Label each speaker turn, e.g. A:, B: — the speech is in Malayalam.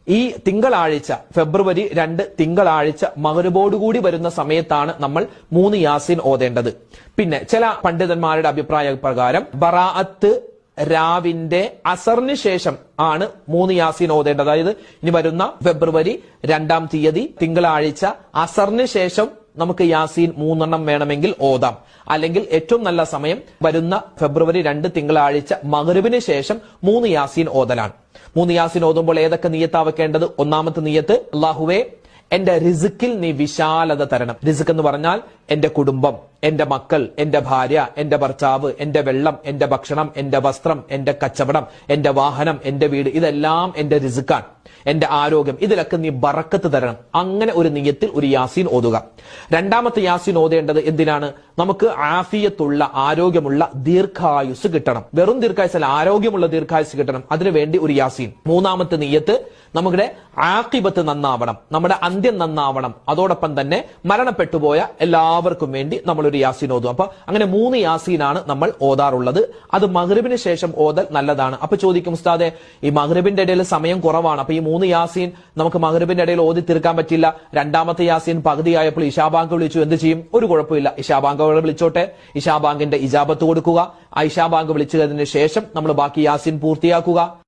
A: ഈ തിങ്കളാഴ്ച ഫെബ്രുവരി 2 തിങ്കളാഴ്ച മഗ്‌രിബോടുകൂടി വരുന്ന സമയത്താണ് നമ്മൾ 3 യാസീൻ ഓതേണ്ടത്. പിന്നെ ചില പണ്ഡിതന്മാരുടെ അഭിപ്രായ പ്രകാരം ബറാഅത്ത് രാവിന്റെ അസറിന് ശേഷം ആണ് 3 യാസീൻ ഓതേണ്ടത്. അതായത് ഇനി വരുന്ന ഫെബ്രുവരി 2 തീയതി തിങ്കളാഴ്ച അസറിന് ശേഷം നമുക്ക് യാസീൻ 3 വേണമെങ്കിൽ ഓതാം. അല്ലെങ്കിൽ ഏറ്റവും നല്ല സമയം വരുന്ന ഫെബ്രുവരി 2 തിങ്കളാഴ്ച മഗ്‌രിബിന് ശേഷം 3 യാസീൻ ഓതലാണ്. 3 യാസീൻ ഓതുമ്പോൾ ഏതൊക്കെ നിയ്യത്താ വെക്കേണ്ടത്? ഒന്നാമത്തെ നിയ്യത്ത്, അല്ലാഹുവേ എന്റെ റിസ്ക്കിൽ നീ വിശാലത തരണം. റിസ്ക് എന്ന് പറഞ്ഞാൽ എന്റെ കുടുംബം, എന്റെ മക്കൾ, എന്റെ ഭാര്യ, എന്റെ ഭർത്താവ്, എന്റെ വെള്ളം, എന്റെ ഭക്ഷണം, എന്റെ വസ്ത്രം, എന്റെ കച്ചവടം, എന്റെ വാഹനം, എന്റെ വീട്, ഇതെല്ലാം എന്റെ റിസ്ക്കാണ്. എന്റെ ആരോഗ്യം, ഇതിലൊക്കെ നീ ബറക്കത്ത് തരണം. അങ്ങനെ ഒരു നിയ്യത്തിൽ ഒരു യാസീൻ ഓതുക. രണ്ടാമത്തെ യാസീൻ ഓതേണ്ടത് എന്തിനാണ്? നമുക്ക് ആഫിയത്തുള്ള, ആരോഗ്യമുള്ള ദീർഘായുസ് കിട്ടണം. വെറും ദീർഘായുസല്ല, ആരോഗ്യമുള്ള ദീർഘായുസ് കിട്ടണം. അതിനുവേണ്ടി ഒരു യാസീൻ. മൂന്നാമത്തെ നിയ്യത്ത്, നമ്മുടെ ആഖിബത്ത് നന്നാവണം, നമ്മുടെ അന്ത്യം നന്നാവണം. അതോടൊപ്പം തന്നെ മരണപ്പെട്ടുപോയ എല്ലാവർക്കും വേണ്ടി നമ്മൾ ഒരു യാസീൻ ഓതും. അപ്പൊ അങ്ങനെ 3 യാസീനാണ് നമ്മൾ ഓതാറുള്ളത്. അത് മഗ്‌രിബിന് ശേഷം ഓതൽ നല്ലതാണ്. അപ്പൊ ചോദിക്കും, ഉസ്താദെ ഈ മഗ്‌രിബിന്റെ ഇടയിൽ സമയം കുറവാണ്, അപ്പൊ ഈ 3 യാസീൻ നമുക്ക് മഗ്‌രിബിന്റെ ഇടയിൽ ഓതി തീർക്കാൻ പറ്റില്ല. രണ്ടാമത്തെ യാസീൻ പകുതിയായപ്പോൾ ഇശാബാങ്ക് വിളിച്ചു, എന്ത് ചെയ്യും? ഒരു കുഴപ്പമില്ല, ഇശാബാങ്ക് വിളിച്ചോട്ടെ. ഇശാബാങ്കിന്റെ ഇജാബത്ത് കൊടുക്കുക. ആ ഇശാബാങ്ക് വിളിച്ചതിന് ശേഷം നമ്മൾ ബാക്കി യാസീൻ പൂർത്തിയാക്കുക.